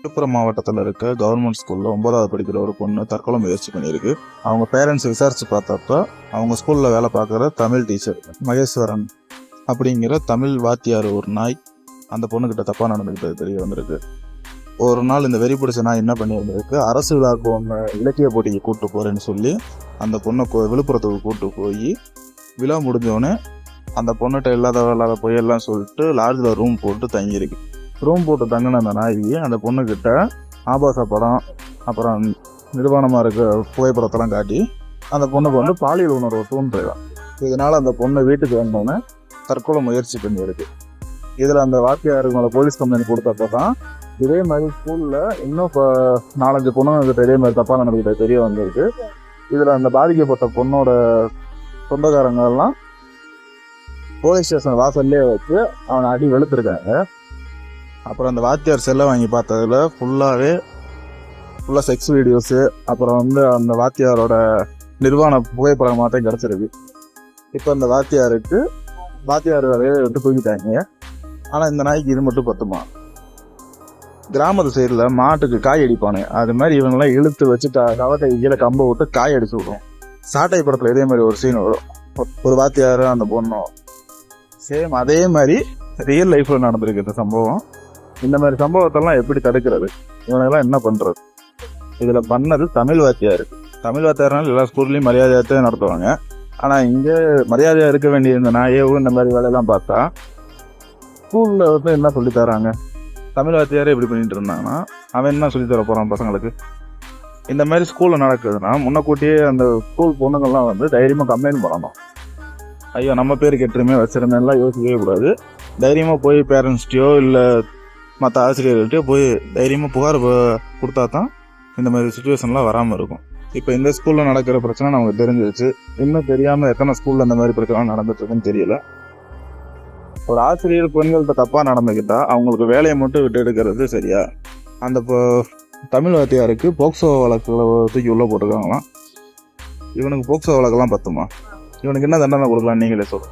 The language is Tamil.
விழுப்புரம் மாவட்டத்தில் இருக்க கவர்மெண்ட் ஸ்கூலில் 9வது படிக்கிற ஒரு பொண்ணு தற்கொலை முயற்சி பண்ணியிருக்கு. அவங்க பேரண்ட்ஸ் விசாரித்து பார்த்தப்ப அவங்க ஸ்கூலில் வேலை பார்க்குற தமிழ் டீச்சர் மகேஸ்வரன் அப்படிங்கிற தமிழ் வாத்தியார் ஒரு நாய் அந்த பொண்ணுக்கிட்ட தப்பாக நடந்துக்கிட்டது தெரிய வந்திருக்கு. ஒரு நாள் இந்த வெறி பிடிச்ச நாய் என்ன பண்ணி வந்திருக்கு, அரசு விழாவுக்கு ஒன்று இலக்கிய போட்டிக்கு கூப்பிட்டு போகிறேன்னு சொல்லி அந்த பொண்ணை விழுப்புரத்துக்கு கூப்பிட்டு போய் விழா முடிஞ்சோடனே அந்த பொண்ணுகிட்ட இல்லாத பொய்யெல்லாம் சொல்லிட்டு லாட்ஜில் ரூம் போட்டு தங்கியிருக்கு. ரூம் போட்டு தங்கின அந்த நாய் அந்த பொண்ணுக்கிட்ட ஆபாச படம் அப்புறம் நிர்வாணமாக இருக்க புகைப்படத்தெல்லாம் காட்டி அந்த பொண்ணுக்கு வந்து பாலியல் உணர்வு தூண்டுறான். இதனால் அந்த பொண்ணு வீட்டுக்கு வந்தோடனே தற்கொலை முயற்சி பண்ணியிருக்கு. இதில் அந்த வாத்தியாருக்கு மேலே போலீஸ் கம்ப்ளைண்ட் கொடுத்தப்போ தான் இதே மாதிரி ஸ்கூலில் இன்னும் 4-5 பொண்ணுங்கிட்ட இதே மாதிரி தப்பாக நடந்துக்கிட்ட தெரிய வந்திருக்கு. இதில் அந்த பாதிக்கப்பட்ட பொண்ணோட சொந்தக்காரங்கெல்லாம் போலீஸ் ஸ்டேஷன் வாசல்லே வச்சு அவனை அடி வெளுத்துருக்காங்க. அப்புறம் அந்த வாத்தியார் செல்லை வாங்கி பார்த்ததுல ஃபுல்லாக செக்ஸ் வீடியோஸு அப்புறம் வந்து அந்த வாத்தியாரோட நிர்வாண புகைப்படமாக தான் கிடச்சிருக்கு. இப்போ அந்த வாத்தியார் வேலையை விட்டு தூக்கிட்டாங்க. ஆனால் இந்த நாய்க்கு இது மட்டும் பத்துமா? கிராமத்து சைடில் மாட்டுக்கு காய் அடிப்பானு அது மாதிரி இவங்கெல்லாம் இழுத்து வச்சு கவட்டை கீழே கம்பை விட்டு காய் அடிச்சு விடும். சாட்டை படத்தில் இதே மாதிரி ஒரு சீன் வரும், ஒரு வாத்தியார் அந்த பொண்ணும் சேம் அதே மாதிரி ரியல் லைஃப்பில் நடந்திருக்கு இந்த சம்பவம். இந்த மாதிரி சம்பவத்தெல்லாம் எப்படி தடுக்கிறது, இவனெல்லாம் என்ன பண்ணுறது? இதில் பண்ணது தமிழ் வாத்தியார்னால எல்லா ஸ்கூல்லையும் மரியாதையாக நடத்துவாங்க. ஆனால் இங்கே மரியாதையாக இருக்க வேண்டிய இந்த நாயவும் இந்த மாதிரி வேலையெல்லாம் பார்த்தா ஸ்கூலில் வந்து என்ன சொல்லித்தராங்க? தமிழ் வாத்தியாரே இப்படி பண்ணிட்டு இருந்தாங்கன்னா அவன் என்ன சொல்லித்தர போகிறான் பசங்களுக்கு? இந்த மாதிரி ஸ்கூலில் நடக்குதுன்னா முன்னக்கூட்டியே அந்த ஸ்கூல் பொண்ணுங்கள்லாம் வந்து தைரியமாக கம்ப்ளைண்ட் பண்ணணும். ஐயோ நம்ம பேர் கெட்டுருமே வச்சிருந்தேன்லாம் யோசிக்கவே கூடாது. தைரியமாக போய் பேரண்ட்ஸ்டையோ இல்லை மற்ற ஆசிரியர்கள்ட்டையோ போய் தைரியமாக புகார் கொடுத்தா தான் இந்த மாதிரி சுச்சுவேஷன்லாம் வராமல் இருக்கும். இப்போ இந்த ஸ்கூலில் நடக்கிற பிரச்சனை நமக்கு தெரிஞ்சிருச்சு. இன்னும் தெரியாமல் எத்தனை ஸ்கூலில் இந்த மாதிரி பிரச்சனை நடந்துட்டுருக்குன்னு தெரியல. ஒரு ஆசிரியர் பெண்கள்கிட்ட தப்பாக நடந்துக்கிட்டா அவங்களுக்கு வேலையை மட்டும் விட்டு எடுக்கிறது சரியா? அந்த தமிழ் வாத்தியாருக்கு போக்சோ வழக்குகளை தூக்கி உள்ளே போட்டிருக்காங்களாம். இவனுக்கு போக்சோ வழக்கெல்லாம் பத்துமா? இவனுக்கு என்ன தண்டனை கொடுக்கலாம் நீங்களே சொல்லுங்கள்.